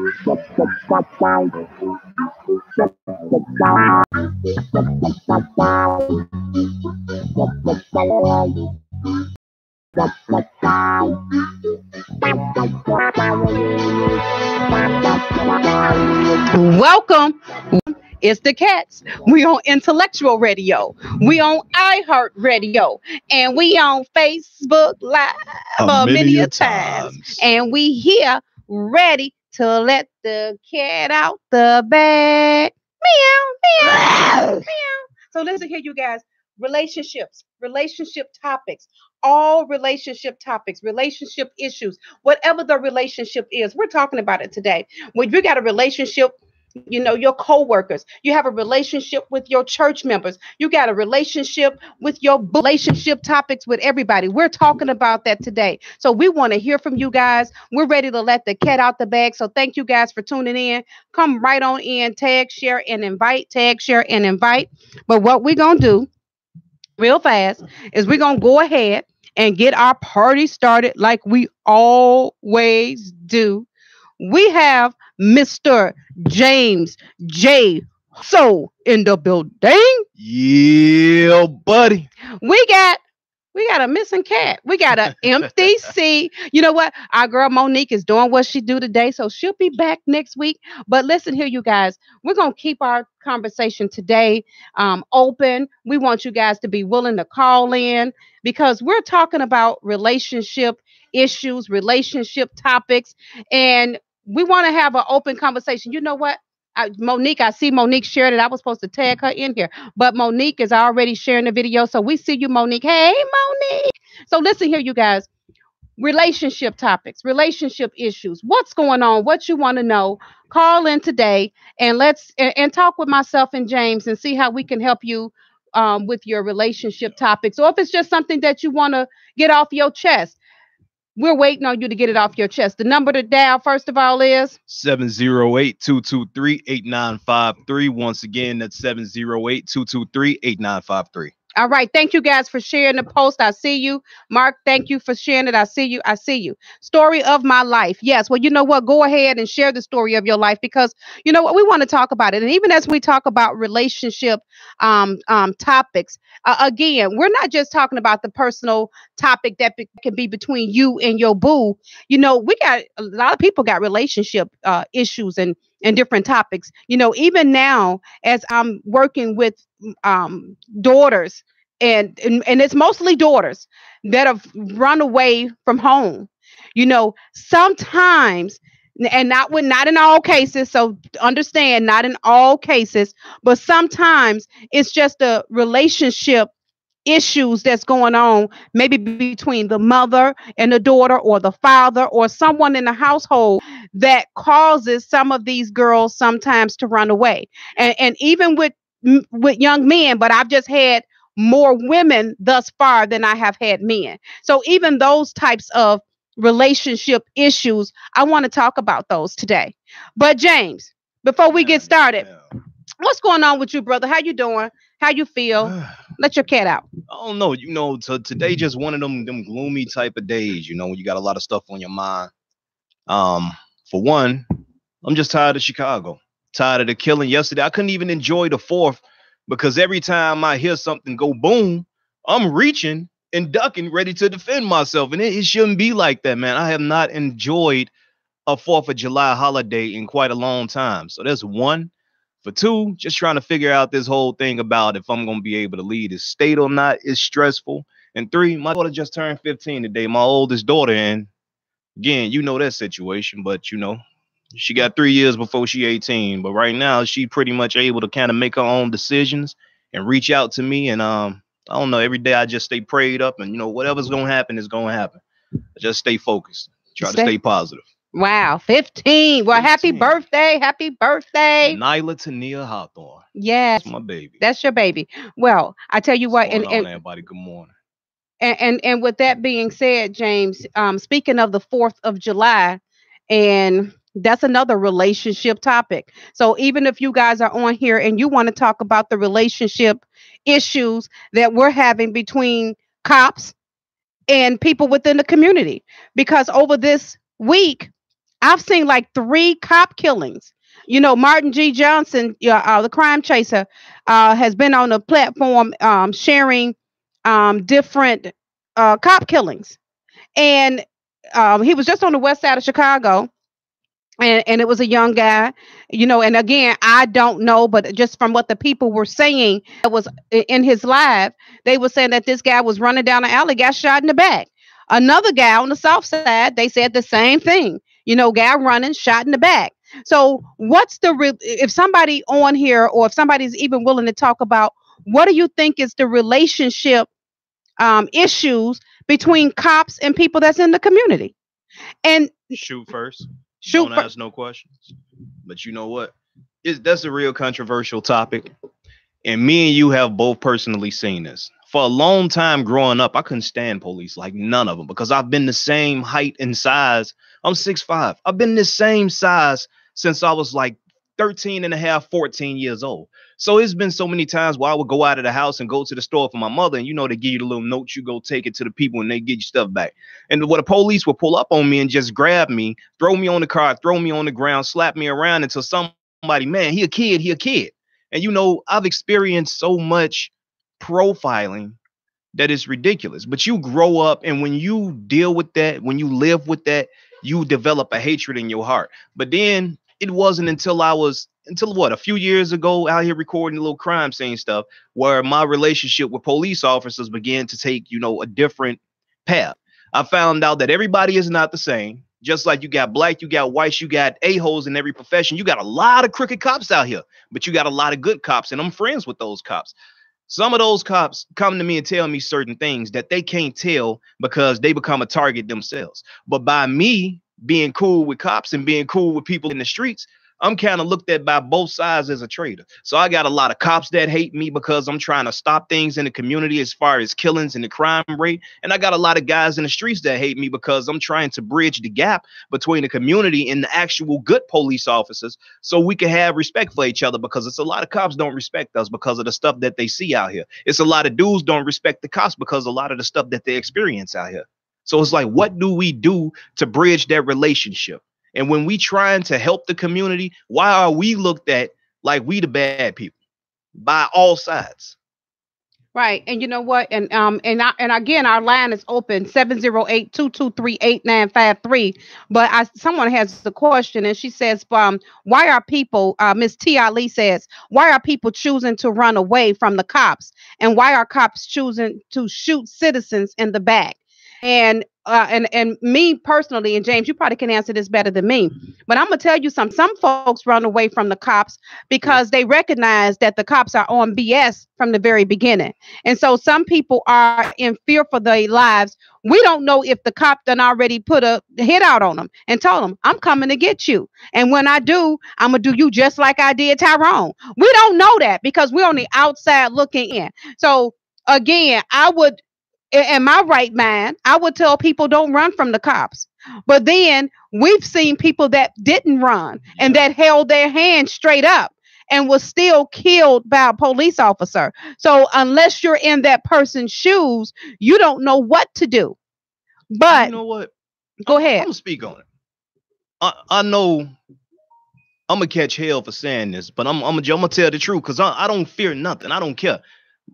Welcome. It's the Cats. We on Intellectual Radio. We on iHeartRadio. And we on Facebook Live many a times. And we here ready to let the cat out the bag. Meow, meow, meow. So listen here, you guys. Relationships, relationship topics, all relationship topics, relationship issues, whatever the relationship is, we're talking about it today. When you got a relationship, you know, your co-workers, you have a relationship with your church members, you got a relationship with your relationship topics with everybody. We're talking about that today. So we want to hear from you guys. We're ready to let the cat out the bag. So thank you guys for tuning in. Come right on in, tag, share, and invite, tag, share, and invite. But what we're going to do real fast is we're going to go ahead and get our party started like we always do. We have Mr. James J. So in the building. Yeah, buddy. We got a missing cat. We got an empty seat. You know what? Our girl Monique is doing what she do today, so she'll be back next week. But listen here, you guys. We're going to keep our conversation today open. We want you guys to be willing to call in because we're talking about relationship issues, relationship topics, and we want to have an open conversation. You know what? Monique, I see Monique shared it. I was supposed to tag her in here, but Monique is already sharing the video. So we see you, Monique. Hey, Monique. So listen here, you guys. Relationship topics, relationship issues. What's going on? What you want to know? Call in today and let's talk with myself and James and see how we can help you with your relationship topics. Or if it's just something that you want to get off your chest. We're waiting on you to get it off your chest. The number to dial, first of all, is 708-223-8953. Once again, that's 708-223-8953. All right. Thank you guys for sharing the post. I see you. Mark, thank you for sharing it. I see you. I see you. Story of my life. Yes. Well, you know what? Go ahead and share the story of your life because you know what? We want to talk about it. And even as we talk about relationship topics, again, we're not just talking about the personal topic that can be between you and your boo. You know, we got a lot of people got relationship issues and different topics. You know, even now as I'm working with daughters and it's mostly daughters that have run away from home. You know, sometimes and not in all cases. So understand, not in all cases, but sometimes it's just a relationship issues that's going on, maybe between the mother and the daughter or the father or someone in the household that causes some of these girls sometimes to run away. And even with young men, but I've just had more women thus far than I have had men. So even those types of relationship issues, I want to talk about those today. But James, before we get started, what's going on with you, brother? How you doing? How you feel? Let your cat out. I don't know. You know, today just one of them gloomy type of days, you know, when you got a lot of stuff on your mind. For one, I'm just tired of Chicago. Tired of the killing yesterday. I couldn't even enjoy the 4th because every time I hear something go boom, I'm reaching and ducking, ready to defend myself. And it shouldn't be like that, man. I have not enjoyed a 4th of July holiday in quite a long time. So that's one. For two, just trying to figure out this whole thing about if I'm going to be able to leave the state or not is stressful. And 3, my daughter just turned 15 today, my oldest daughter. And again, you know that situation, but you know, she got 3 years before she 18. But right now, she pretty much able to kind of make her own decisions and reach out to me. And I don't know, every day I just stay prayed up and, you know, whatever's going to happen is going to happen. I just stay focused, try to stay positive. Wow, 15. Well, 15. Happy birthday. Happy birthday. Nyla Tania Hawthorne. Yes. That's my baby. That's your baby. Well, I tell you what. And everybody, good morning. And with that being said, James, speaking of the 4th of July, and that's another relationship topic. So even if you guys are on here and you want to talk about the relationship issues that we're having between cops and people within the community, because over this week, I've seen like 3 cop killings. Martin G. Johnson, the crime chaser, has been on the platform sharing different cop killings. And he was just on the west side of Chicago, and it was a young guy, and again, I don't know, but just from what the people were saying that was in his live, they were saying that this guy was running down the alley, got shot in the back. Another guy on the south side, they said the same thing, guy running, shot in the back. So what's if somebody on here, or if somebody's even willing to talk about, what do you think is the relationship issues between cops and people that's in the community? And Shoot first. shoot Don't ask no questions. But you know what? That's a real controversial topic. And me and you have both personally seen this. For a long time growing up, I couldn't stand police, like none of them, because I've been the same height and size. I'm 6'5". I've been the same size since I was like 13 and a half, 14 years old. So it's been so many times where I would go out of the house and go to the store for my mother. And, they give you the little note, you go take it to the people and they get your stuff back. And what the police would pull up on me and just grab me, throw me on the car, throw me on the ground, slap me around until somebody, man, he a kid. And, I've experienced so much profiling that is ridiculous. But you grow up, and when you deal with that, when you live with that, you develop a hatred in your heart. But then it wasn't until a few years ago, out here recording a little crime scene stuff, where my relationship with police officers began to take, a different path. I found out that everybody is not the same. Just like you got black, you got whites, you got a-holes in every profession. You got a lot of crooked cops out here, but you got a lot of good cops, and I'm friends with those cops. Some of those cops come to me and tell me certain things that they can't tell because they become a target themselves. But by me being cool with cops and being cool with people in the streets, I'm kind of looked at by both sides as a traitor. So I got a lot of cops that hate me because I'm trying to stop things in the community as far as killings and the crime rate. And I got a lot of guys in the streets that hate me because I'm trying to bridge the gap between the community and the actual good police officers so we can have respect for each other, because it's a lot of cops don't respect us because of the stuff that they see out here. It's a lot of dudes don't respect the cops because of a lot of the stuff that they experience out here. So it's like, what do we do to bridge that relationship? And when we trying to help the community, why are we looked at like we the bad people by all sides? Right. And you know what? And again, our line is open 708-223-8953. But someone has the question, and she says, why are people, Miss T. Ali says, why are people choosing to run away from the cops? And why are cops choosing to shoot citizens in the back? And me personally, and James, you probably can answer this better than me, but I'm gonna tell you something. Some folks run away from the cops because they recognize that the cops are on BS from the very beginning. And so some people are in fear for their lives. We don't know if the cop done already put a hit out on them and told them, I'm coming to get you. And when I do, I'm gonna do you just like I did Tyrone. We don't know that because we're on the outside looking in. So again, in my right mind, I would tell people don't run from the cops. But then we've seen people that didn't run and that held their hands straight up and was still killed by a police officer. So unless you're in that person's shoes, you don't know what to do. But you know what? Go ahead. I'm gonna speak on it. I know I'm gonna catch hell for saying this, but I'm gonna tell the truth, because I don't fear nothing. I don't care.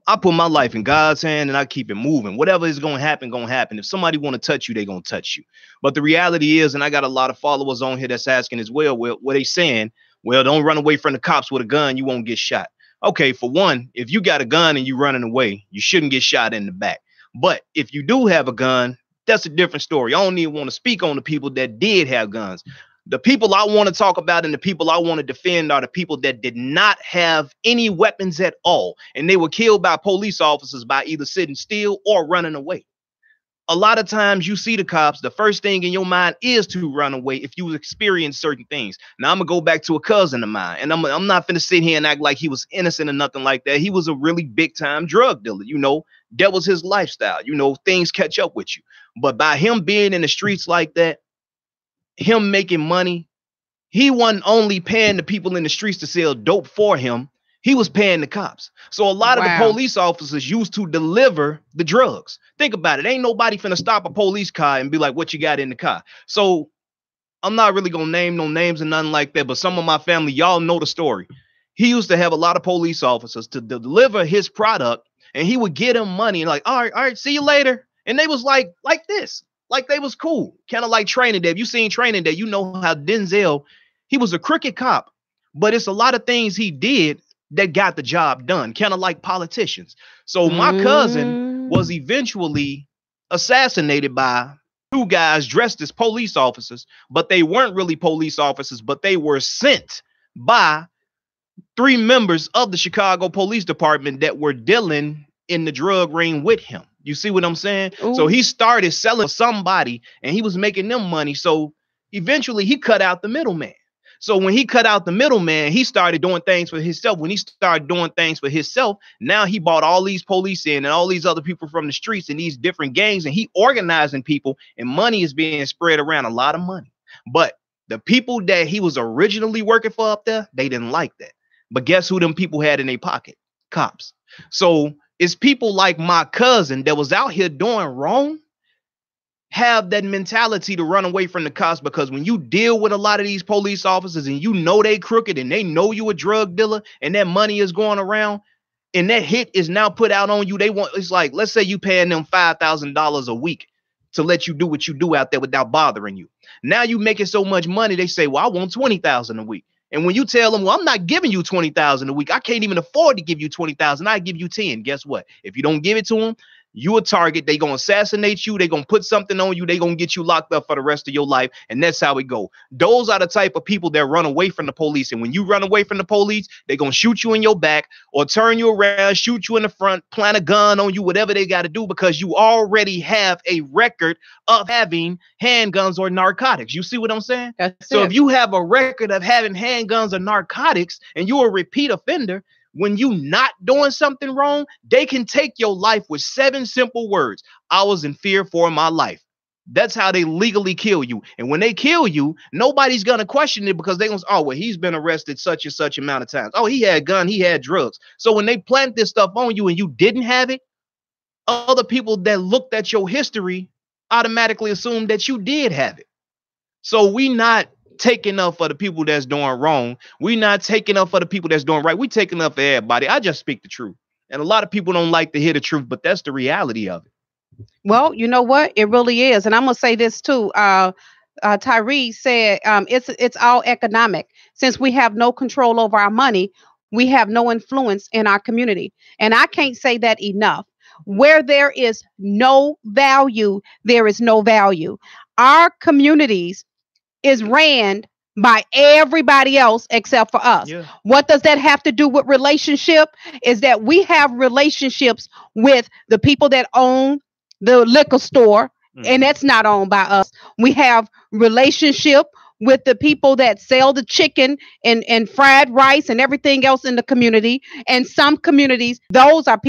I put my life in God's hand and I keep it moving. Whatever is going to happen. If somebody want to touch you, they're going to touch you. But the reality is, and I got a lot of followers on here that's asking as well, what they saying, well, don't run away from the cops with a gun. You won't get shot. Okay, for one, if you got a gun and you running away, you shouldn't get shot in the back. But if you do have a gun, that's a different story. I don't even want to speak on the people that did have guns. The people I want to talk about and the people I want to defend are the people that did not have any weapons at all. And they were killed by police officers by either sitting still or running away. A lot of times you see the cops, the first thing in your mind is to run away if you experience certain things. Now I'm going to go back to a cousin of mine, and I'm not going to sit here and act like he was innocent or nothing like that. He was a really big time drug dealer. That was his lifestyle. Things catch up with you. But by him being in the streets like that, him making money, he wasn't only paying the people in the streets to sell dope for him, he was paying the cops. So a lot of the police officers used to deliver the drugs. Think about it. Ain't nobody finna stop a police car and be like, what you got in the car? So I'm not really gonna name no names and nothing like that, but some of my family, y'all know the story. He used to have a lot of police officers to deliver his product, and he would get them money and like, all right, see you later. And they was like this, like they was cool, kind of like Training Day. If you seen Training Day, you know how Denzel, he was a crooked cop, but it's a lot of things he did that got the job done, kind of like politicians. So my cousin was eventually assassinated by two guys dressed as police officers, but they weren't really police officers, but they were sent by three members of the Chicago Police Department that were dealing in the drug ring with him. You see what I'm saying? Ooh. So he started selling somebody and he was making them money. So eventually he cut out the middleman. So when he cut out the middleman, he started doing things for himself. When he started doing things for himself, now he bought all these police in and all these other people from the streets and these different gangs, and he organizing people, and money is being spread around, a lot of money. But the people that he was originally working for up there, they didn't like that. But guess who them people had in their pocket? Cops. So it's people like my cousin that was out here doing wrong have that mentality to run away from the cops, because when you deal with a lot of these police officers and you know they crooked and they know you a drug dealer and that money is going around and that hit is now put out on you, they want, it's like, let's say you paying them $5,000 a week to let you do what you do out there without bothering you. Now you making so much money, they say, well, I want $20,000 a week. And when you tell them, well, I'm not giving you $20,000 a week, I can't even afford to give you $20,000, I give you 10. Guess what? If you don't give it to them, you a target. They gonna assassinate you. They gonna put something on you. They gonna get you locked up for the rest of your life. And that's how it go. Those are the type of people that run away from the police. And when you run away from the police, they gonna shoot you in your back or turn you around, shoot you in the front, plant a gun on you, whatever they got to do, because you already have a record of having handguns or narcotics. You see what I'm saying? So if you have a record of having handguns or narcotics and you're a repeat offender, when you not doing something wrong, they can take your life with 7 simple words. I was in fear for my life. That's how they legally kill you. And when they kill you, nobody's going to question it, because they're going to say, oh, well, he's been arrested such and such amount of times. Oh, he had a gun, he had drugs. So when they plant this stuff on you and you didn't have it, other people that looked at your history automatically assume that you did have it. So we not taking up for the people that's doing wrong. We not taking up for the people that's doing right. We taking up for everybody. I just speak the truth. And a lot of people don't like to hear the truth, but that's the reality of it. Well, you know what? It really is. And I'm going to say this too. Tyree said it's all economic. Since we have no control over our money, we have no influence in our community. And I can't say that enough. Where there is no value, there is no value. Our communities is ran by everybody else except for us. Yeah. What does that have to do with relationship? Is that we have relationships with the people that own the liquor store, and that's not owned by us. We have relationship with the people that sell the chicken and fried rice and everything else in the community. And some communities, those are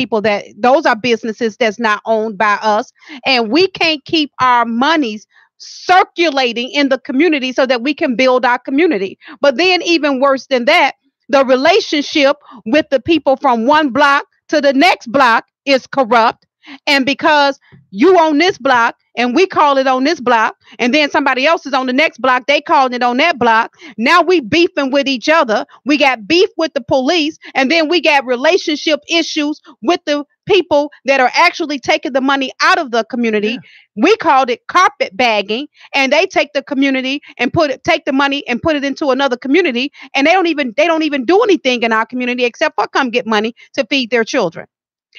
businesses that's not owned by us. And we can't keep our monies circulating in the community so that we can build our community. But then even worse than that, the relationship with the people from one block to the next block is corrupt. And because you own this block and we call it on this block, and then somebody else is on the next block, they calling it on that block. Now we beefing with each other. We got beef with the police, and then we got relationship issues with the people that are actually taking the money out of the community. Yeah. We called it carpet bagging, and they take the community and take the money and put it into another community, and they don't even do anything in our community except for come get money to feed their children.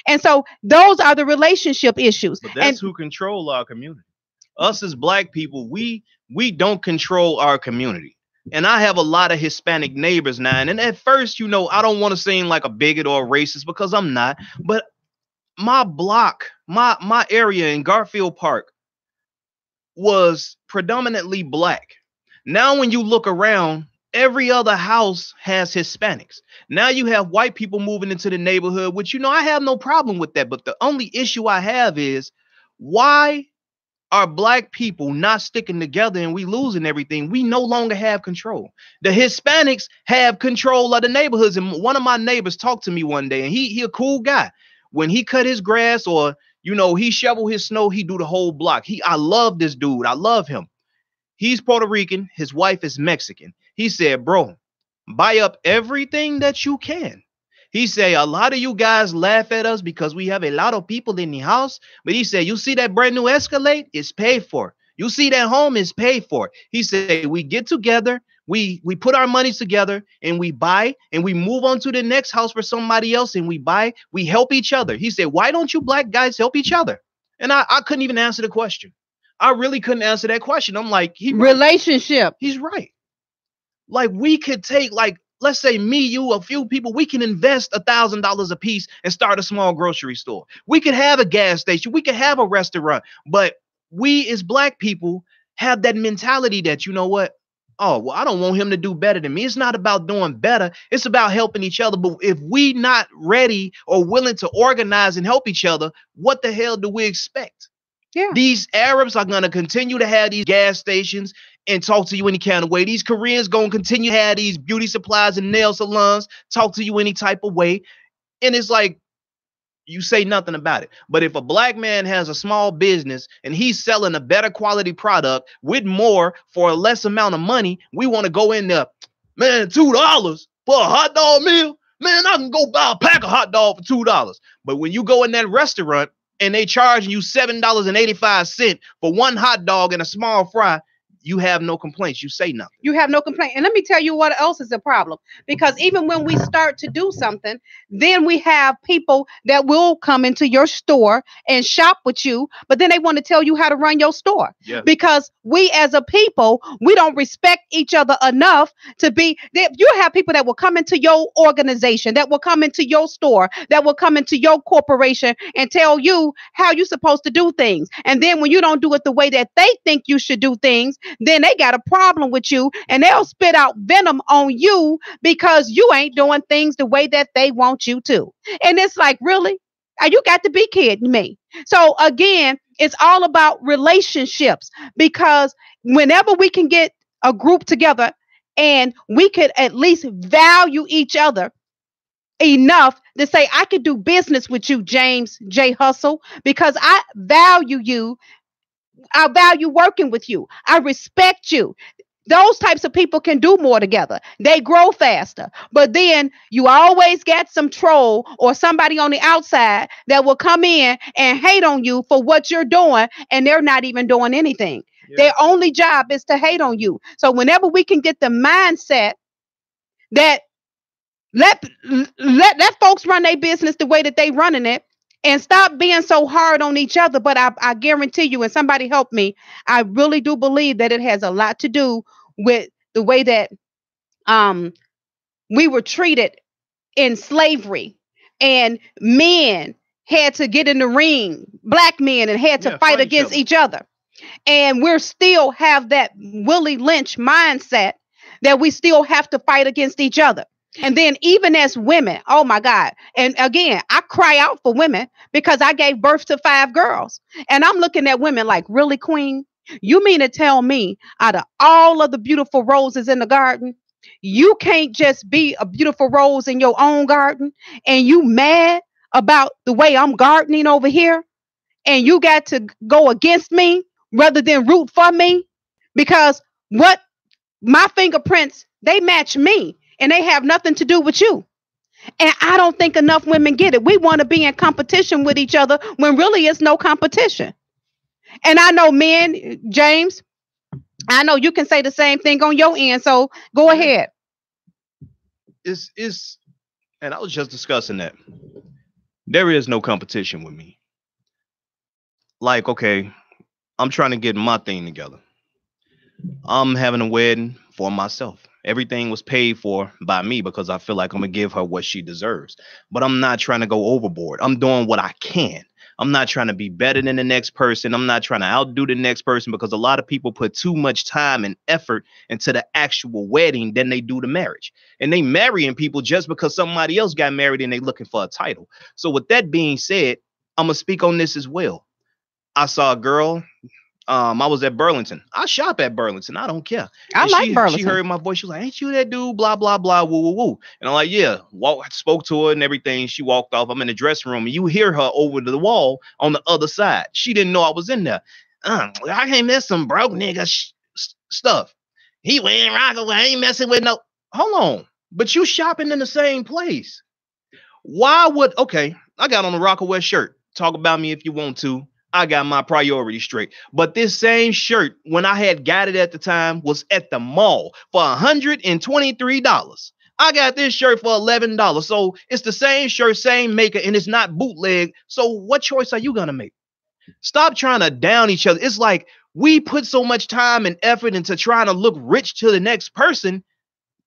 And so those are the relationship issues. But that's who control our community. Us as Black people, we don't control our community. And I have a lot of Hispanic neighbors now. And at first, I don't want to seem like a bigot or a racist, because I'm not. But my block, my area in Garfield Park was predominantly Black. Now, when you look around, every other house has Hispanics. Now you have white people moving into the neighborhood, which, I have no problem with that. But the only issue I have is, why are Black people not sticking together and we losing everything? We no longer have control. The Hispanics have control of the neighborhoods. And one of my neighbors talked to me one day, and he a cool guy. When he cut his grass or, he shovel his snow, he do the whole block. I love this dude. I love him. He's Puerto Rican. His wife is Mexican. He said, bro, buy up everything that you can. He said, a lot of you guys laugh at us because we have a lot of people in the house. But he said, you see that brand new Escalade? It's paid for. You see that home is paid for. He said, we get together. We put our money together and we buy and we move on to the next house for somebody else and we buy. We help each other. He said, why don't you black guys help each other? And I couldn't even answer the question. I really couldn't answer that question. I'm like, relationship. He's right. Like we could take, like, let's say me, you, a few people, we can invest $1,000 a piece and start a small grocery store. We could have a gas station. We could have a restaurant. But we as black people have that mentality that, you know what? Oh, well, I don't want him to do better than me. It's not about doing better. It's about helping each other. But if we not ready or willing to organize and help each other, what the hell do we expect? Yeah. These Arabs are going to continue to have these gas stations and talk to you any kind of way. These Koreans going to continue to have these beauty supplies and nail salons, talk to you any type of way. And it's like, you say nothing about it. But if a black man has a small business and he's selling a better quality product with more for a less amount of money, we want to go in there, man, $2 for a hot dog meal? Man, I can go buy a pack of hot dog for $2. But when you go in that restaurant and they charging you $7.85 for one hot dog and a small fry, you have no complaints. You say nothing. You have no complaint. And let me tell you what else is a problem. Because even when we start to do something, then we have people that will come into your store and shop with you, but then they want to tell you how to run your store. Yeah. Because we as a people, we don't respect each other enough to be, you have people that will come into your organization, that will come into your store, that will come into your corporation and tell you how you're supposed to do things. And then when you don't do it the way that they think you should do things, then they got a problem with you and they'll spit out venom on you because you ain't doing things the way that they want you to. And it's like, really? You got to be kidding me. So again, it's all about relationships, because whenever we can get a group together and we could at least value each other enough to say, I could do business with you, James J. Hustle, because I value you. I value working with you. I respect you. Those types of people can do more together. They grow faster. But then you always got some troll or somebody on the outside that will come in and hate on you for what you're doing, and they're not even doing anything. Yeah. Their only job is to hate on you. So whenever we can get the mindset that let folks run their business the way that they running it, and stop being so hard on each other. But I guarantee you, and somebody help me, I really do believe that it has a lot to do with the way that we were treated in slavery, and men had to get in the ring, black men, and had to fight against each other. And we're still have that Willie Lynch mindset that we still have to fight against each other. And then even as women, oh my God. And again, I cry out for women because I gave birth to 5 girls. And I'm looking at women like, really, queen? You mean to tell me out of all of the beautiful roses in the garden, you can't just be a beautiful rose in your own garden and you mad about the way I'm gardening over here? And you got to go against me rather than root for me? Because what my fingerprints, they match me. And they have nothing to do with you. And I don't think enough women get it. We want to be in competition with each other when really it's no competition. And I know men, James, I know you can say the same thing on your end. So go ahead. And I was just discussing that. There is no competition with me. Like, okay, I'm trying to get my thing together. I'm having a wedding for myself. Everything was paid for by me because I feel like I'm going to give her what she deserves. But I'm not trying to go overboard. I'm doing what I can. I'm not trying to be better than the next person. I'm not trying to outdo the next person, because a lot of people put too much time and effort into the actual wedding than they do the marriage. And they marrying people just because somebody else got married and they looking for a title. So with that being said, I'm going to speak on this as well. I saw a girl. I was at Burlington. I shop at Burlington. I don't care. I like Burlington. She heard my voice. She was like, ain't you that dude? Blah, blah, blah, woo, woo, woo. And I'm like, yeah. Spoke to her and everything. She walked off. I'm in the dressing room and you hear her over the wall on the other side. She didn't know I was in there. I came there, some broke nigga stuff. He wearing Rockaway, I ain't messing with no. Hold on. But you shopping in the same place. Why would, okay, I got on a Rockaway shirt. Talk about me if you want to. I got my priorities straight. But this same shirt, when I had got it at the time, was at the mall for $123. I got this shirt for $11. So it's the same shirt, same maker, and it's not bootleg. So what choice are you going to make? Stop trying to down each other. It's like we put so much time and effort into trying to look rich to the next person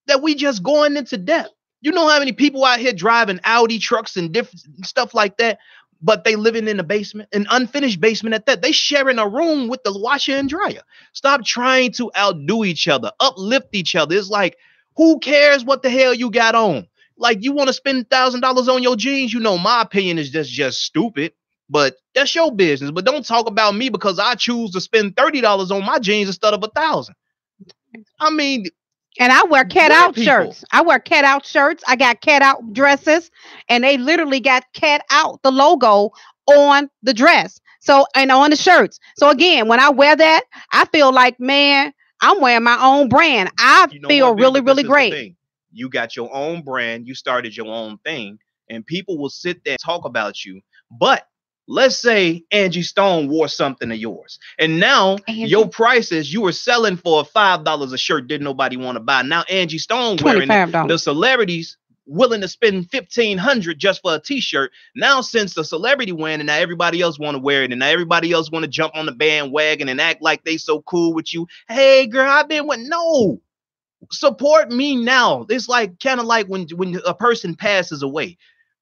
that we just going into debt. You know how many people out here driving Audi trucks and different stuff like that, but they living in a basement, an unfinished basement at that. They sharing a room with the washer and dryer. Stop trying to outdo each other, uplift each other. It's like, who cares what the hell you got on? Like, you want to spend $1,000 on your jeans? You know, my opinion is just stupid, but that's your business. But don't talk about me because I choose to spend $30 on my jeans instead of $1,000. I mean, and I wear cat out shirts. I wear cat out shirts. I got cat out dresses, and they literally got cat out the logo on the dress. So, and on the shirts. So again, when I wear that, I feel like, man, I'm wearing my own brand. I feel really, really great. You got your own brand. You started your own thing, and people will sit there and talk about you. But let's say Angie Stone wore something of yours, and now your prices, you were selling for $5 a shirt, didn't nobody want to buy. Now Angie Stone wearing it, the celebrities willing to spend $1,500 just for a t-shirt. Now since the celebrity wearing it, now everybody else want to wear it, and now everybody else want to jump on the bandwagon and act like they so cool with you. Hey girl, I've been with no. Support me now. It's like kind of like when a person passes away.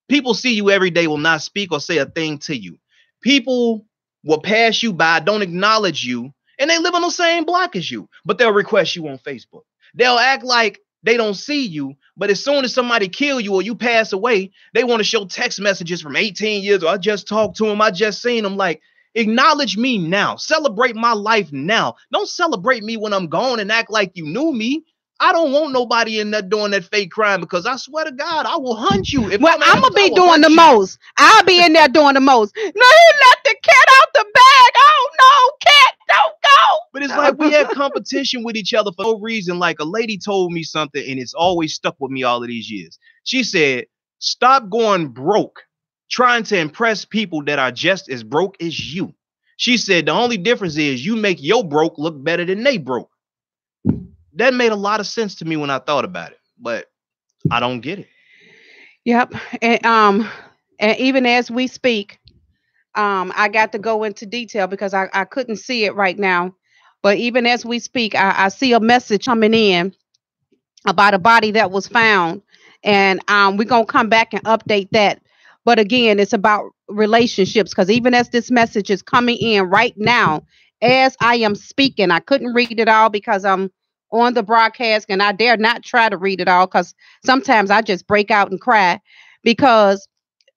People see you every day, will not speak or say a thing to you. People will pass you by, don't acknowledge you, and they live on the same block as you, but they'll request you on Facebook. They'll act like they don't see you, but as soon as somebody kill you or you pass away, they want to show text messages from 18 years ago. I just talked to him. I just seen him. Like, acknowledge me now. Celebrate my life now. Don't celebrate me when I'm gone and act like you knew me. I don't want nobody in there doing that fake crime because I swear to God, I will hunt you. If I'm going to be doing the most. I'll be in there doing the most. No, he let the cat out the bag. Oh, no, cat, don't go. But it's like we have competition with each other for no reason. Like a lady told me something, and it's always stuck with me all of these years. She said, stop going broke, trying to impress people that are just as broke as you. She said, the only difference is you make your broke look better than they broke. That made a lot of sense to me when I thought about it, but I don't get it. Yep. And even as we speak, I got to go into detail because I couldn't see it right now. But even as we speak, I see a message coming in about a body that was found. And we're going to come back and update that. But again, it's about relationships because even as this message is coming in right now, as I am speaking, I couldn't read it all because I'm on the broadcast and I dare not try to read it all because sometimes I just break out and cry because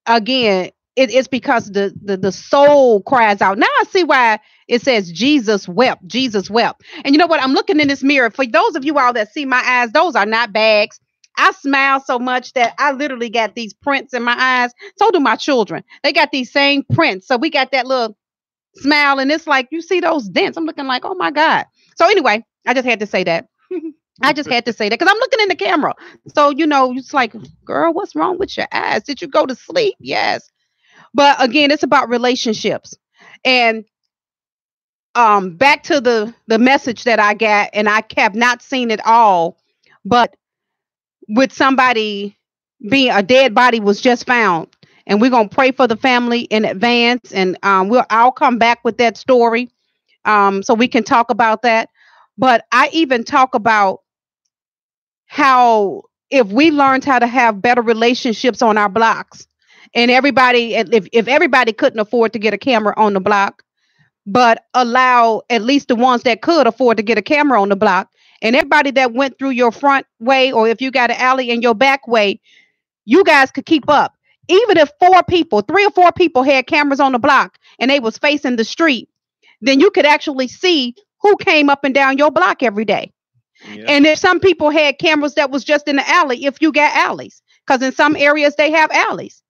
again, it's because the soul cries out. Now I see why it says Jesus wept. Jesus wept. And you know what? I'm looking in this mirror. For those of you all that see my eyes, those are not bags. I smile so much that I literally got these prints in my eyes. So do my children. They got these same prints. So we got that little smile and it's like, you see those dents. I'm looking like, oh my God. So anyway, I just had to say that. I just had to say that because I'm looking in the camera. So, you know, it's like, girl, what's wrong with your eyes? Did you go to sleep? Yes. But again, it's about relationships. And back to the message that I got, and I have not seen it all, but with somebody being a dead body was just found. And we're going to pray for the family in advance. And I'll come back with that story so we can talk about that. But I even talk about how if we learned how to have better relationships on our blocks and everybody, if everybody couldn't afford to get a camera on the block, but allow at least the ones that could afford to get a camera on the block and everybody that went through your front way, or if you got an alley in your back way, you guys could keep up. Even if 3 or 4 people had cameras on the block and they was facing the street, then you could actually see who came up and down your block every day. Yeah. And if some people had cameras that was just in the alley, if you got alleys, because in some areas they have alleys.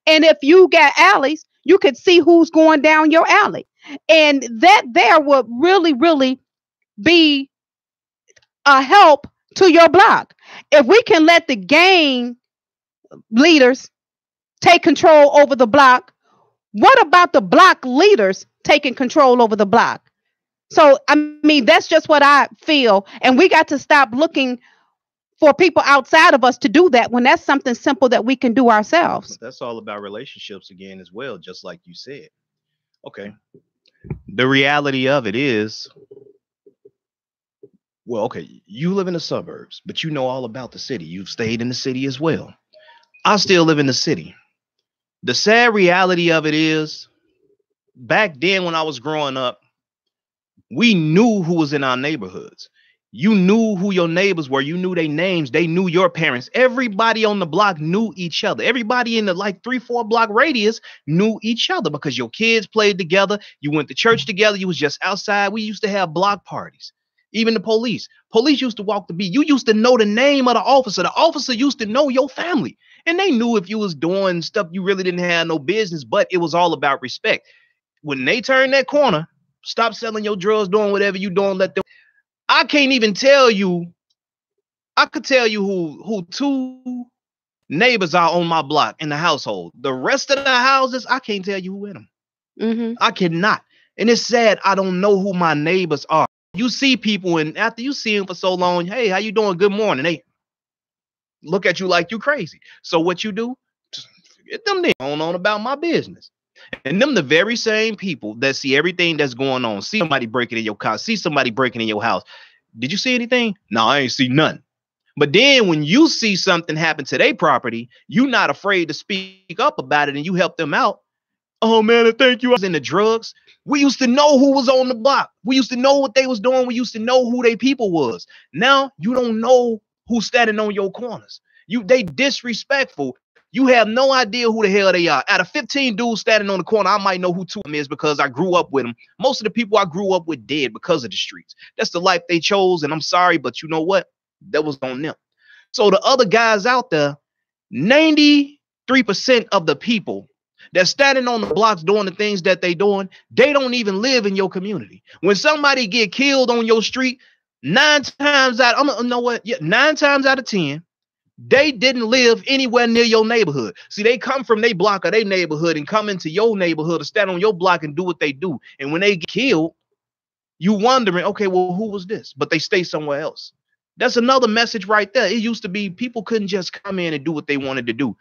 And if you got alleys, you could see who's going down your alley. And that there would really, really be a help to your block. If we can let the gang leaders take control over the block, what about the block leaders taking control over the block? So, I mean, that's just what I feel. And we got to stop looking for people outside of us to do that when that's something simple that we can do ourselves. But that's all about relationships again as well, just like you said. Okay. The reality of it is, well, okay, you live in the suburbs, but you know all about the city. You've stayed in the city as well. I still live in the city. The sad reality of it is, back then when I was growing up, we knew who was in our neighborhoods. You knew who your neighbors were. You knew their names. They knew your parents. Everybody on the block knew each other. Everybody in the like 3-4 block radius knew each other because your kids played together. You went to church together. You was just outside. We used to have block parties. Even the police. Police used to walk the beat. You used to know the name of the officer. The officer used to know your family. And they knew if you was doing stuff you really didn't have no business, but it was all about respect. When they turned that corner, stop selling your drugs, doing whatever you doing, let them. I can't even tell you. I could tell you who 2 neighbors are on my block in the household. The rest of the houses, I can't tell you who in them. Mm-hmm. I cannot. And it's sad. I don't know who my neighbors are. You see people, and after you see them for so long, hey, how you doing? Good morning. They look at you like you crazy. So what you do? Just forget them. They going on about my business. And them the very same people that see everything that's going on. See somebody breaking in your car. See somebody breaking in your house. Did you see anything? No, I ain't see nothing. But then when you see something happen to their property, you're not afraid to speak up about it and you help them out. Oh, man, I thank you. I was in the drugs. We used to know who was on the block. We used to know what they was doing. We used to know who they people was. Now you don't know who's standing on your corners. They disrespectful. You have no idea who the hell they are. Out of 15 dudes standing on the corner, I might know who 2 of them is because I grew up with them. Most of the people I grew up with dead because of the streets. That's the life they chose, and I'm sorry, but you know what? That was on them. So the other guys out there, 93% of the people that's standing on the blocks doing the things that they doing, they don't even live in your community. When somebody get killed on your street, 9 times out of 10, they didn't live anywhere near your neighborhood. See, they come from their block or their neighborhood and come into your neighborhood to stand on your block and do what they do. And when they get killed, you wondering, okay, well, who was this? But they stay somewhere else. That's another message right there. It used to be people couldn't just come in and do what they wanted to do.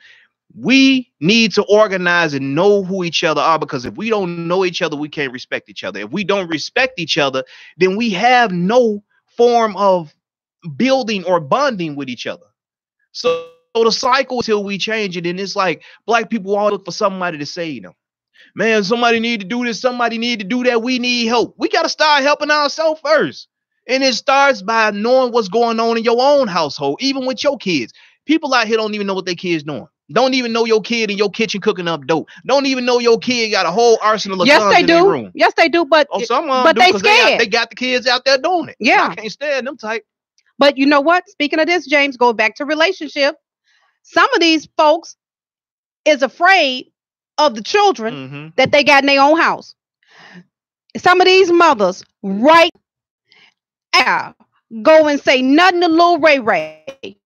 We need to organize and know who each other are, because if we don't know each other, we can't respect each other. If we don't respect each other, then we have no form of building or bonding with each other. So the cycle until we change it, and it's like black people all look for somebody to save them. Man, somebody need to do this. Somebody need to do that. We need help. We got to start helping ourselves first. And it starts by knowing what's going on in your own household, even with your kids. People out here don't even know what their kids doing. Don't even know your kid in your kitchen cooking up dope. Don't even know your kid got a whole arsenal of guns in their room. Yes, they do. But they scared. They got the kids out there doing it. Yeah, I can't stand them type. But you know what? Speaking of this, James, go back to relationship. Some of these folks is afraid of the children that they got in their own house. Some of these mothers right now go and say nothing to Lil Ray Ray.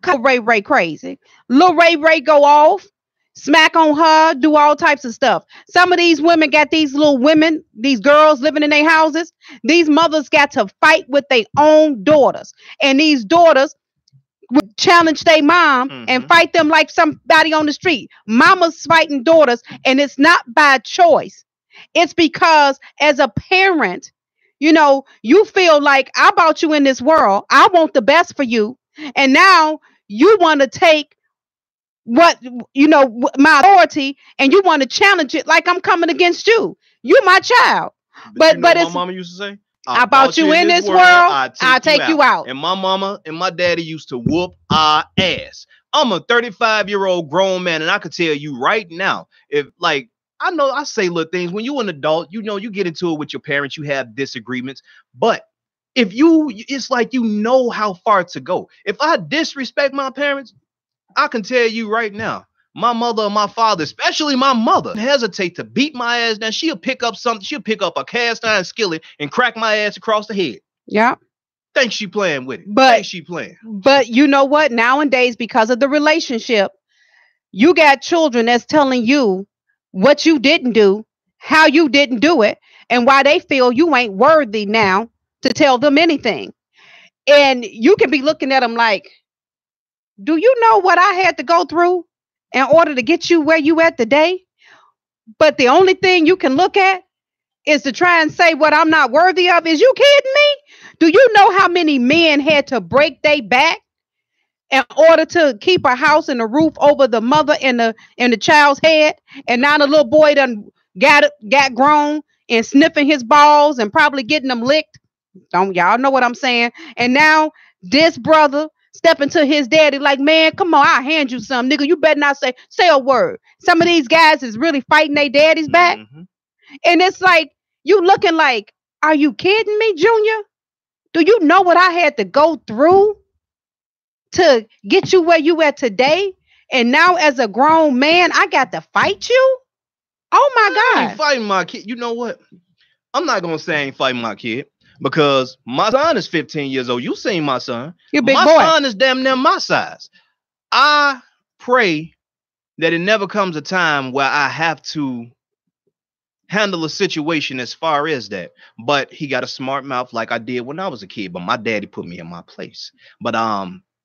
Cause Ray Ray crazy. Lil Ray Ray go off, smack on her, do all types of stuff. Some of these women got these little women, these girls living in their houses. These mothers got to fight with their own daughters. And these daughters would challenge their mom and fight them like somebody on the street. Mama's fighting daughters, and it's not by choice. It's because as a parent, you know, you feel like I brought you in this world. I want the best for you. And now you want to take what, you know, my authority, and you want to challenge it like I'm coming against you. You're my child. But what my mama used to say? I brought you in this world, I'll take you out. And my mama and my daddy used to whoop our ass. I'm a 35-year-old grown man, and I could tell you right now, if like, I know I say little things. When you're an adult, you know, you get into it with your parents, you have disagreements. But it's like, you know how far to go. If I disrespect my parents, I can tell you right now, my mother or my father, especially my mother, hesitate to beat my ass down. She'll pick up something. She'll pick up a cast iron skillet and crack my ass across the head. Yeah. Think she playing with it. But Think she playing. But you know what? Nowadays, because of the relationship, you got children that's telling you what you didn't do, how you didn't do it, and why they feel you ain't worthy now to tell them anything. And you can be looking at them like, do you know what I had to go through in order to get you where you at today? But the only thing you can look at is to try and say what I'm not worthy of. Is you kidding me? Do you know how many men had to break their back in order to keep a house and a roof over the mother and the child's head? And now the little boy done got grown and sniffing his balls and probably getting them licked. Don't y'all know what I'm saying? And now this brother stepping to his daddy like, man, come on, I'll hand you some, nigga. You better not say a word. Some of these guys is really fighting their daddy's back. Mm-hmm. And it's like, you looking like, are you kidding me, Junior? Do you know what I had to go through to get you where you at today? And now as a grown man, I got to fight you? Oh my I God. ain't fighting my kid. You know what? I'm not going to say I ain't fighting my kid because my son is 15 years old. You seen my son. You big my boy. son is damn near my size. I pray that it never comes a time where I have to handle a situation as far as that. But he got a smart mouth like I did when I was a kid. But my daddy put me in my place. But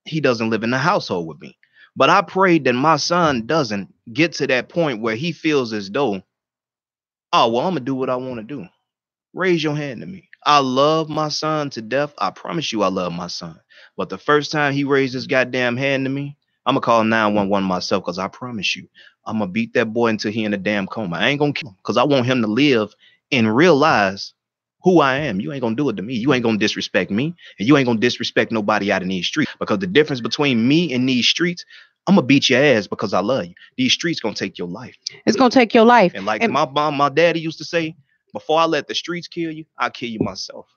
he doesn't live in the household with me. But I pray that my son doesn't get to that point where he feels as though, oh, well, I'm gonna do what I want to do. Raise your hand to me. I love my son to death. I promise you I love my son. But the first time he raised his goddamn hand to me, I'm gonna call 911 myself because I promise you, I'm gonna beat that boy until he in a damn coma. I ain't gonna kill him because I want him to live and realize who I am. You ain't gonna do it to me. You ain't gonna disrespect me, and you ain't gonna disrespect nobody out in these streets. Because the difference between me and these streets, I'm gonna beat your ass because I love you. These streets gonna take your life. It's gonna take your life. And like my mom, my daddy used to say, before I let the streets kill you, I'll kill you myself.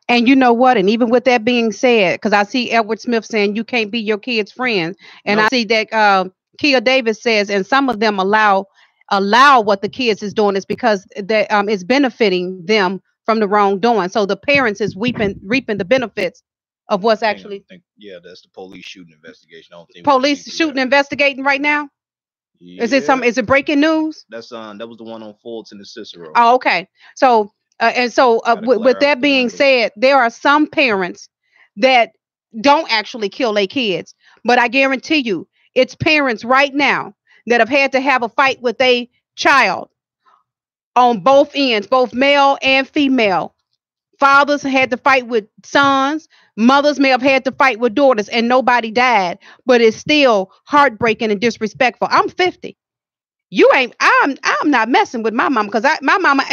And you know what? And even with that being said, because I see Edward Smith saying you can't be your kid's friend, and I see that Kia Davis says, and some of them allow what the kids is doing is because that it's benefiting them from the wrongdoing. So the parents is reaping the benefits of what's actually. Yeah, that's the police shooting investigation. I don't think police shooting investigating right now. Yeah. Is it breaking news? That's that was the one on Fulton and Cicero. Oh, okay. So with that being said, there are some parents that don't actually kill their kids, but I guarantee you, it's parents right now that have had to have a fight with a child on both ends, both male and female. Fathers had to fight with sons. Mothers may have had to fight with daughters, and nobody died. But it's still heartbreaking and disrespectful. I'm 50. You ain't. I'm not messing with my mama because my mama.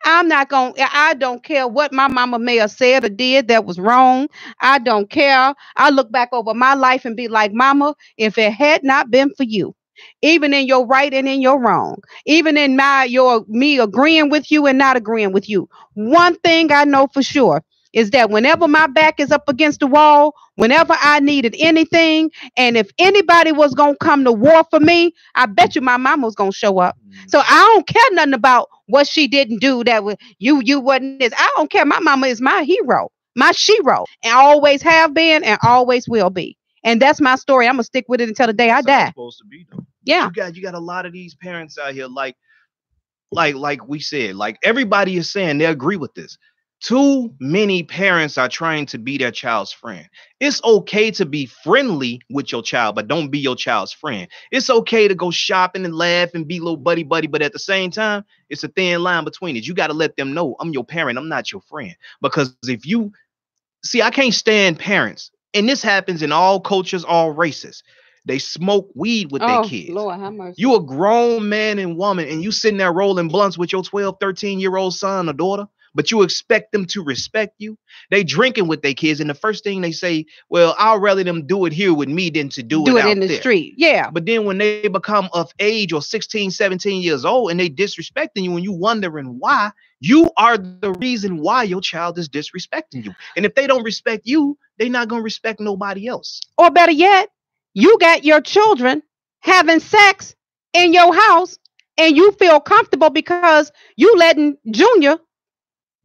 I'm not gonna. I don't care what my mama may have said or did that was wrong. I don't care. I look back over my life and be like, Mama, if it had not been for you, even in your right and in your wrong, even in me agreeing with you and not agreeing with you. One thing I know for sure is that whenever my back is up against the wall, whenever I needed anything, and if anybody was gonna come to war for me, I bet you my mama was gonna show up. So I don't care nothing about what she didn't do that with you wasn't this. I don't care. My mama is my hero, my shero, and always have been and always will be. And that's my story. I'm gonna stick with it until the day I die. Supposed to be though. Yeah. You got a lot of these parents out here like we said, like everybody is saying they agree with this. Too many parents are trying to be their child's friend. It's okay to be friendly with your child, but don't be your child's friend. It's okay to go shopping and laugh and be little buddy, but at the same time, it's a thin line between it. You got to let them know I'm your parent. I'm not your friend. Because if you see, I can't stand parents. And this happens in all cultures, all races. They smoke weed with their kids. Lord, have mercy. You a grown man and woman, and you sitting there rolling blunts with your 12, 13-year-old son or daughter, but you expect them to respect you. They drinking with their kids, and the first thing they say, well, I'd rather them do it here with me than to do it out in the street. Yeah. But then when they become of age or 16, 17 years old and they disrespecting you and you wondering why, you are the reason why your child is disrespecting you. And if they don't respect you, they're not going to respect nobody else. Or better yet, you got your children having sex in your house and you feel comfortable because you letting Junior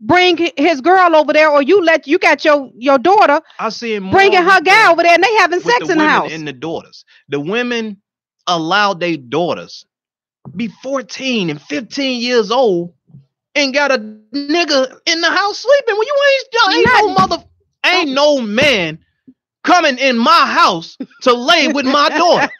bring his girl over there, or you got your daughter I see it more bringing her with guy over there, and they having with sex the in the women house. and the daughters. The women allow their daughters be 14 and 15 years old and got a nigga in the house sleeping. When ain't no man coming in my house to lay with my daughter.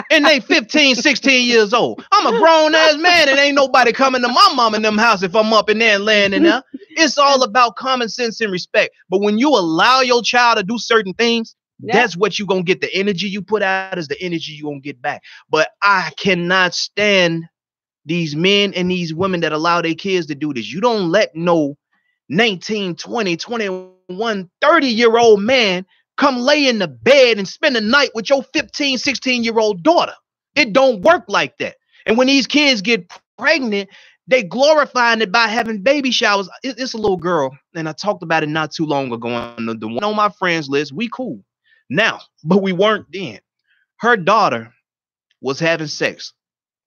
And they 15, 16 years old. I'm a grown ass man and ain't nobody coming to my mom and them house if I'm up in there and laying in there. It's all about common sense and respect. But when you allow your child to do certain things, that's what you're going to get. The energy you put out is the energy you're going to get back. But I cannot stand these men and these women that allow their kids to do this. You don't let no 19, 20, 21, 30-year-old man come lay in the bed and spend the night with your 15, 16-year-old daughter. It don't work like that. And when these kids get pregnant, they glorifying it by having baby showers. It's a little girl, and I talked about it not too long ago on the one on my friends list. We cool now, but we weren't then. Her daughter was having sex.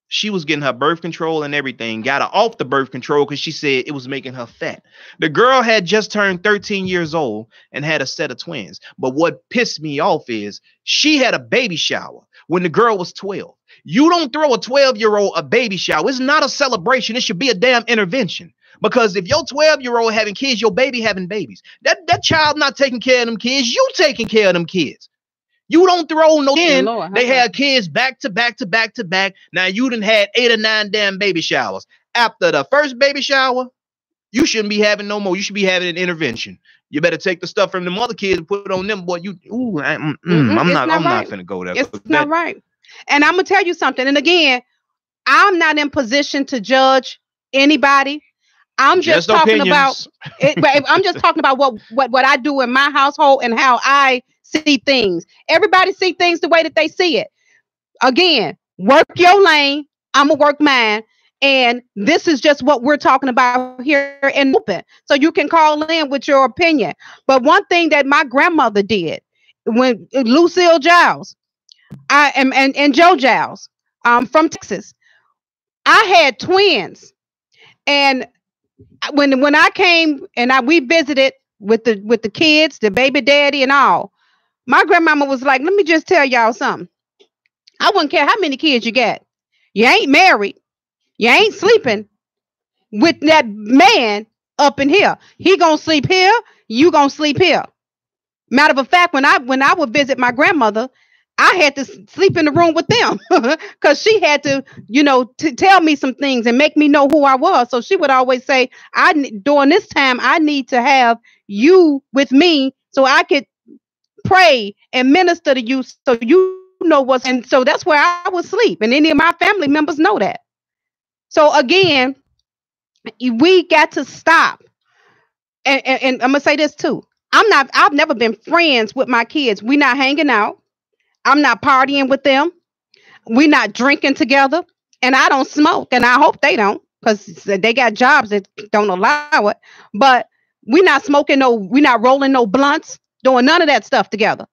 She was getting her birth control and everything, got her off the birth control because she said it was making her fat. The girl had just turned 13 years old and had a set of twins. But what pissed me off is she had a baby shower when the girl was 12. You don't throw a 12-year-old a baby shower. It's not a celebration. It should be a damn intervention. Because if your 12-year-old having kids, your baby having babies. That child not taking care of them kids. You taking care of them kids. You don't throw no in. Lord, they had kids back to back to back to back. Now you done had 8 or 9 damn baby showers. After the first baby shower, you shouldn't be having no more. You should be having an intervention. You better take the stuff from them other kids and put it on them. Boy, I'm not finna go there. It's not right. And I'm gonna tell you something. And again, I'm not in position to judge anybody. I'm just talking about it. I'm just talking about what I do in my household and how I see things. Everybody see things the way that they see it. Again, work your lane. I'm gonna work mine. And this is just what we're talking about here in open. So you can call in with your opinion. But one thing that my grandmother did when Lucille Giles, and Joe Giles, from Texas, I had twins. And when I came and we visited with the kids, the baby daddy and all, my grandmama was like, let me just tell y'all something. I wouldn't care how many kids you got. You ain't married. You ain't sleeping with that man up in here. He gonna sleep here. You gonna sleep here. Matter of fact, when I would visit my grandmother, I had to sleep in the room with them because she had to, to tell me some things and make me know who I was. So she would always say, during this time, I need to have you with me so I could pray and minister to you so you know what's. And so that's where I would sleep. And any of my family members know that. So again, we got to stop. And I'm going to say this too. I've never been friends with my kids. We're not hanging out. I'm not partying with them. We're not drinking together. And I don't smoke. And I hope they don't, because they got jobs that don't allow it. But we're not smoking we're not rolling no blunts, doing none of that stuff together.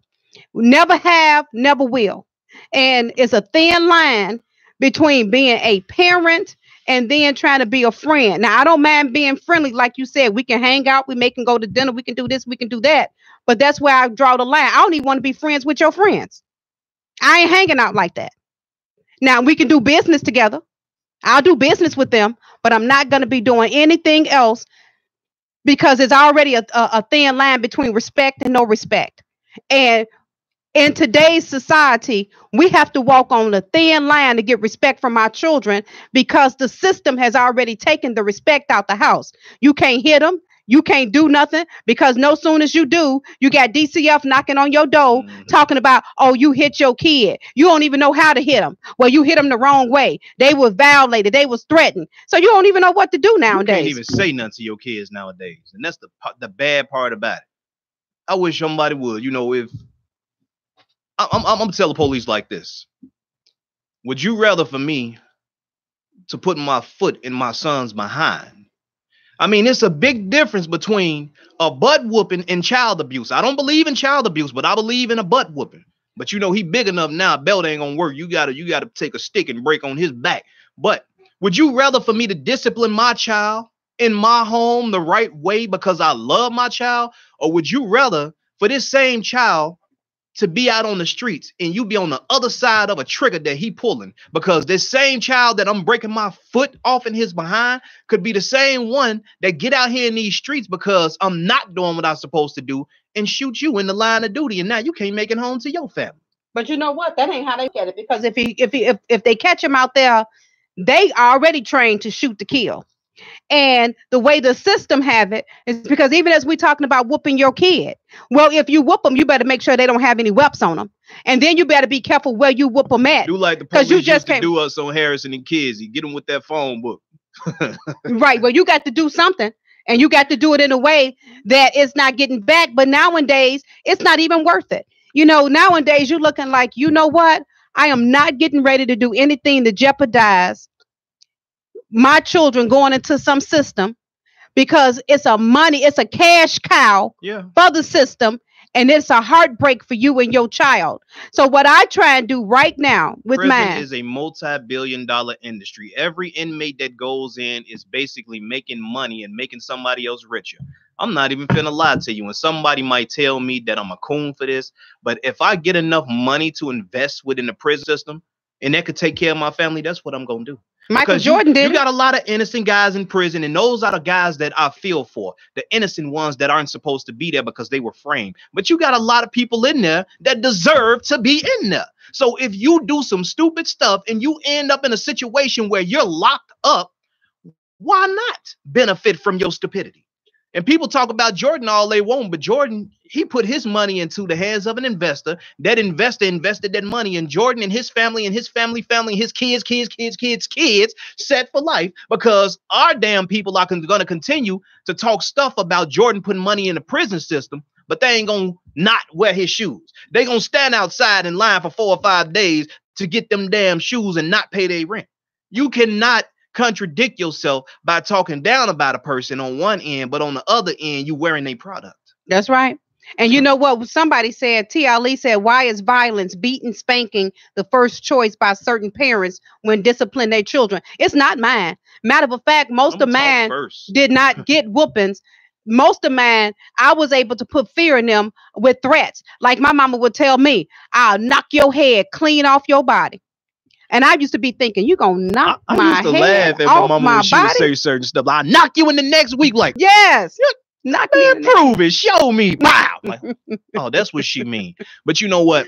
Never have, never will. And it's a thin line between being a parent and then trying to be a friend. Now, I don't mind being friendly. Like you said, we can hang out. We can go to dinner. We can do this. We can do that. But that's where I draw the line. I don't even want to be friends with your friends. I ain't hanging out like that. Now, we can do business together. I'll do business with them, but I'm not going to be doing anything else because it's already a thin line between respect and no respect. And in today's society, we have to walk on the thin line to get respect from our children because the system has already taken the respect out the house. You can't hit them. You can't do nothing because no soon as you do, you got DCF knocking on your door talking about, oh, you hit your kid. You don't even know how to hit them. Well, you hit them the wrong way. They was violated. They was threatened. So you don't even know what to do nowadays. You can't even say nothing to your kids nowadays. And that's the bad part about it. I wish somebody would, if I'm going to tell the police like this. Would you rather for me to put my foot in my son's behind? I mean, it's a big difference between a butt whooping and child abuse. I don't believe in child abuse, but I believe in a butt whooping. But he big enough now, belt ain't gonna work. You gotta take a stick and break on his back. But would you rather for me to discipline my child in my home the right way because I love my child? Or would you rather for this same child to be out on the streets and you be on the other side of a trigger that he pulling? Because this same child that I'm breaking my foot off in his behind could be the same one that get out here in these streets because I'm not doing what I'm supposed to do and shoot you in the line of duty. And now you can't make it home to your family. But you know what? That ain't how they get it. Because if they catch him out there, they already trained to shoot to kill. And the way the system have it is because even as we talking about whooping your kid, well, if you whoop them, you better make sure they don't have any whelps on them, and then you better be careful where you whoop them at. Do like the police used to do us on Harrison and Kids. You get them with that phone book. Right. Well, you got to do something, and you got to do it in a way that it's not getting back. But nowadays, it's not even worth it. You know, nowadays you're looking like, you know what? I am not getting ready to do anything to jeopardize my children going into some system because it's a cash cow for the system, and it's a heartbreak for you and your child. So what I try and do right now with prison is a multi-billion-dollar industry. Every inmate that goes in is basically making money and making somebody else richer. I'm not even finna lie to you, and somebody might tell me that I'm a coon for this, but if I get enough money to invest within the prison system and that could take care of my family, that's what I'm gonna do. Michael Jordan did. You got a lot of innocent guys in prison, and those are the guys that I feel for. The innocent ones that aren't supposed to be there because they were framed. But you got a lot of people in there that deserve to be in there. So if you do some stupid stuff and you end up in a situation where you're locked up, why not benefit from your stupidity? And people talk about Jordan all they want, but Jordan, he put his money into the hands of an investor. That investor invested that money in Jordan and his family, his kids set for life, because our damn people are going to continue to talk stuff about Jordan putting money in the prison system, but they ain't going to not wear his shoes. They going to stand outside in line for 4 or 5 days to get them damn shoes and not pay their rent. You cannot contradict yourself by talking down about a person on one end, but on the other end, you wearing a product. That's right. And you know what? Somebody said, T.L.E. said, why is violence, beating, spanking the first choice by certain parents when discipline their children? It's not mine. Matter of fact, most of mine did not get whoopings. Most of mine, I was able to put fear in them with threats. Like my mama would tell me, I'll knock your head clean off your body. And I used to be thinking, you gonna knock my head off my body? I used to laugh at my mama when she would say certain stuff. I'll knock you in the next week. Like, yes, knock me. Prove it. Show me. Wow. Like, oh, that's what she mean. But you know what?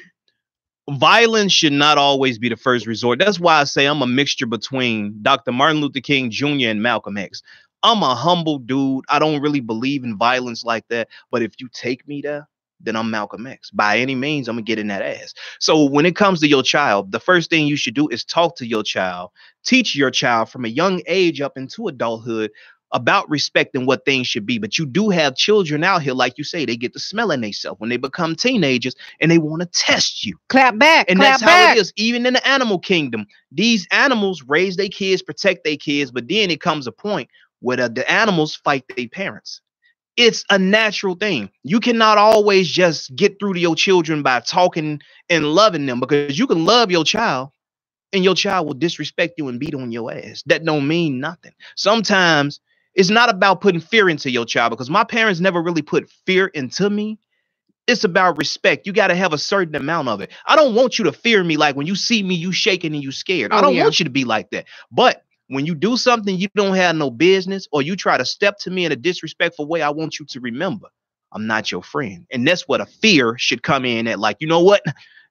Violence should not always be the first resort. That's why I say I'm a mixture between Dr. Martin Luther King Jr. and Malcolm X. I'm a humble dude. I don't really believe in violence like that. But if you take me there, then I'm Malcolm X. By any means, I'm gonna get in that ass. So when it comes to your child, the first thing you should do is talk to your child, teach your child from a young age up into adulthood about respect and what things should be. But you do have children out here, like you say, they get to smelling themselves when they become teenagers and they want to test you. Clap back. And clap that's back. how it is. Even in the animal kingdom, these animals raise their kids, protect their kids, but then it comes a point where the animals fight their parents. It's a natural thing. You cannot always just get through to your children by talking and loving them, because you can love your child and your child will disrespect you and beat on your ass. That don't mean nothing. Sometimes it's not about putting fear into your child, because my parents never really put fear into me. It's about respect. You got to have a certain amount of it. I don't want you to fear me like when you see me, you shaking and you scared. I don't want you to be like that. But when you do something you don't have no business, or you try to step to me in a disrespectful way, I want you to remember, I'm not your friend. And that's what a fear should come in at. Like, you know what?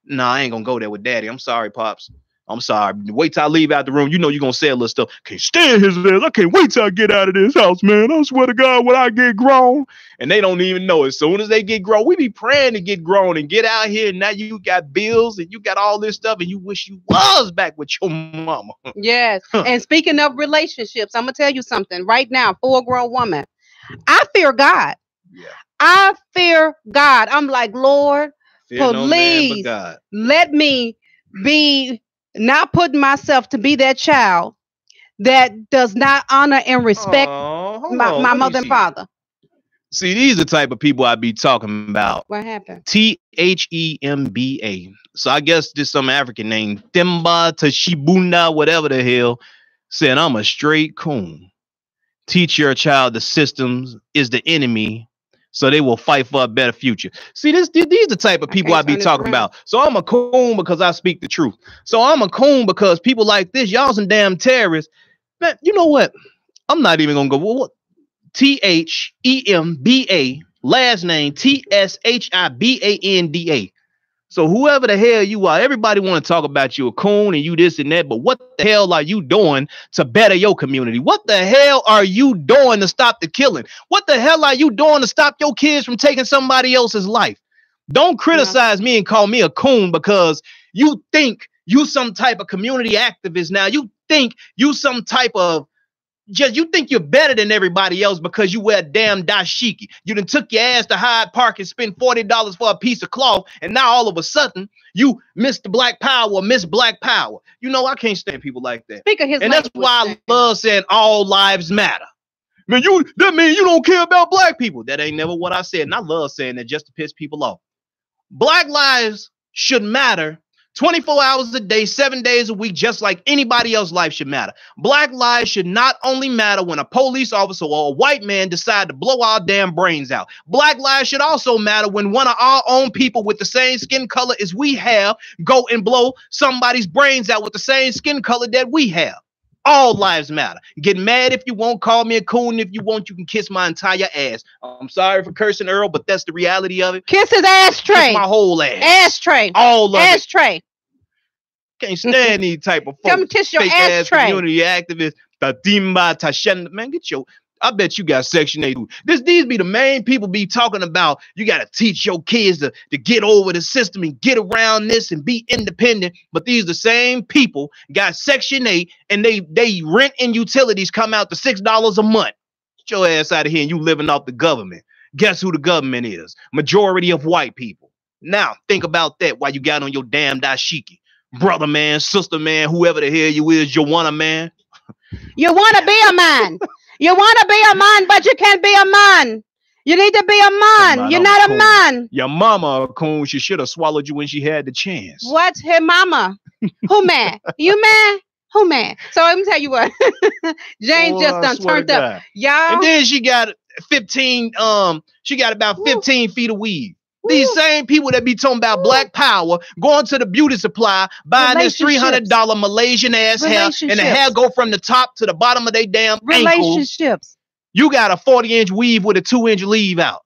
Nah, I ain't gonna go there with daddy. I'm sorry, Pops. I'm sorry. Wait till I leave out the room. You know you're gonna say a little stuff. Can't stand his ass. I can't wait till I get out of this house, man. I swear to God, when I get grown. And they don't even know. As soon as they get grown, we be praying to get grown and get out here. And now you got bills and you got all this stuff, and you wish you was back with your mama. Yes. And speaking of relationships, I'm gonna tell you something right now. Full-grown woman, I fear God. Yeah. I fear God. I'm like, Lord, fear please let me be not putting myself to be that child that does not honor and respect my mother and father. See, these are the type of people I be talking about. What happened? THEMBA. So I guess this some African name. Themba Tashibunda, whatever the hell, said I'm a straight coon. Teach your child the systems is the enemy, so they will fight for a better future. See, these the type of people I be talking about. So I'm a coon because I speak the truth. So I'm a coon because people like this, y'all some damn terrorists. Man, you know what? I'm not even gonna go. What? THEMBA, last name TSHIBANDA. So whoever the hell you are, everybody want to talk about you a coon and you this and that, but what the hell are you doing to better your community? What the hell are you doing to stop the killing? What the hell are you doing to stop your kids from taking somebody else's life? Don't criticize me and call me a coon because you think you some type of community activist now. You think you some type of you think you're better than everybody else because you wear a damn dashiki. You done took your ass to Hyde Park and spent $40 for a piece of cloth, and now all of a sudden you Mr. Black Power or Miss Black Power. You know, I can't stand people like that. And that's why I love saying all lives matter. Man, that means you don't care about black people. That ain't never what I said. And I love saying that just to piss people off. Black lives should matter 24 hours a day, 7 days a week, just like anybody else's life should matter. Black lives should not only matter when a police officer or a white man decide to blow our damn brains out. Black lives should also matter when one of our own people with the same skin color as we have go and blow somebody's brains out with the same skin color that we have. All lives matter. Get mad if you won't. Call me a coon if you want. You can kiss my entire ass. I'm sorry for cursing, Earl, but that's the reality of it. Kiss his ashtray. Kiss my whole ass. Ashtray. All of ashtray. It. Can't stand these type of folks. Come kiss your ashtray. Community activists. Man, get your... I bet you got Section 8. These be the main people be talking about. You got to teach your kids to get over the system and get around this and be independent. But these the same people got Section 8 and they rent and utilities come out to $6 a month. Get your ass out of here and you living off the government. Guess who the government is? Majority of white people. Now, think about that while you got on your damn dashiki. Brother man, sister man, whoever the hell you is, you want a man. You want to be a man. You want to be a man, but you can't be a man. You need to be a man. You're not a man. Your mama, a coon, she should have swallowed you when she had the chance. What's her mama? Who man? You man? Who man? So let me tell you what. Jane just done turned up. Y'all. And then she got 15, she got about 15 feet of weave. These same people that be talking about black power, going to the beauty supply, buying this $300 Malaysian ass hair, and the hair go from the top to the bottom of their damn relationships. Ankles. You got a 40-inch weave with a 2-inch leave out.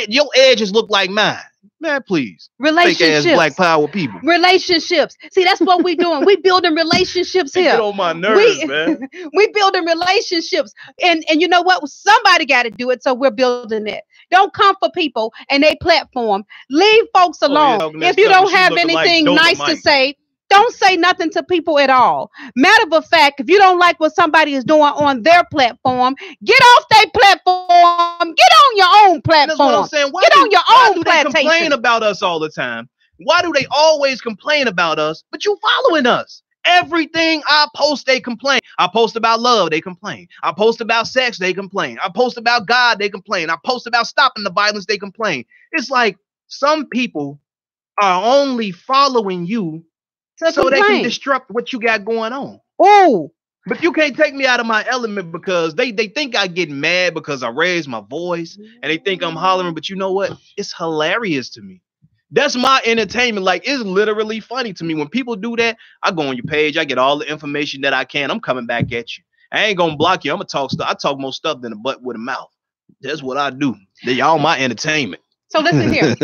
Your edges look like mine. Man, please. Relationships. Fake ass black power people. Relationships. See, that's what we doing. We building relationships here. Get on my nerves, man. We building relationships. And you know what? Somebody got to do it, so we're building it. Don't come for people and they platform. Leave folks alone. If you don't have anything nice to say, don't say nothing to people at all. Matter of fact, if you don't like what somebody is doing on their platform, get off their platform. Get on your own platform. That's what I'm saying. Get on your own plantation. They complain about us all the time? Why do they always complain about us, but you following us? Everything I post, they complain. I post about love, they complain. I post about sex, they complain. I post about God, they complain. I post about stopping the violence, they complain. It's like some people are only following you so they can disrupt what you got going on. Oh, but you can't take me out of my element because they think I get mad because I raise my voice and they think I'm hollering. But you know what? It's hilarious to me. That's my entertainment. Like, it's literally funny to me. When people do that, I go on your page. I get all the information that I can. I'm coming back at you. I ain't gonna block you. I'm gonna talk stuff. I talk more stuff than a butt with a mouth. That's what I do. They all my entertainment. So listen here.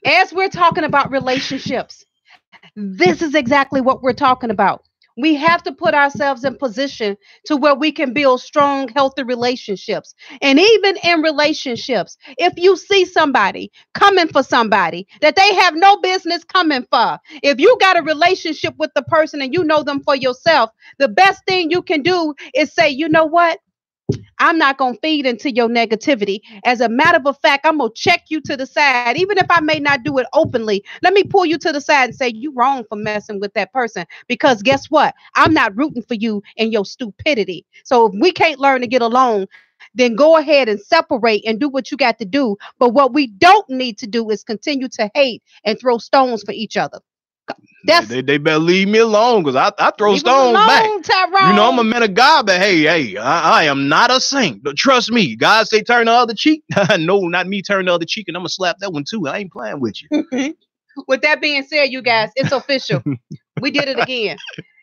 As we're talking about relationships, this is exactly what we're talking about. We have to put ourselves in position to where we can build strong, healthy relationships. And even in relationships, if you see somebody coming for somebody that they have no business coming for, if you got a relationship with the person and you know them for yourself, the best thing you can do is say, you know what? I'm not going to feed into your negativity. As a matter of fact, I'm going to check you to the side. Even if I may not do it openly, let me pull you to the side and say, you wrong for messing with that person. Because guess what? I'm not rooting for you and your stupidity. So if we can't learn to get along, then go ahead and separate and do what you got to do. But what we don't need to do is continue to hate and throw stones for each other. They better leave me alone, because I throw stones back. Tyrone. You know, I'm a man of God, but hey, I am not a saint. But trust me, God say turn the other cheek. No, not me turn the other cheek, and I'm gonna slap that one too. I ain't playing with you. With that being said, you guys, it's official. We did it again.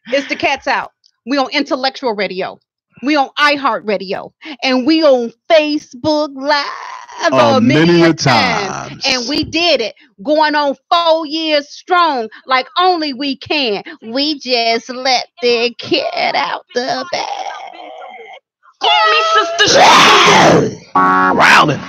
It's the Cat's Out. We on Intellectual Radio. We on iHeartRadio. And we on Facebook Live many a times. And we did it. Going on 4 years strong, like only we can. We just let the cat out the bag. Call me Sister Rowling.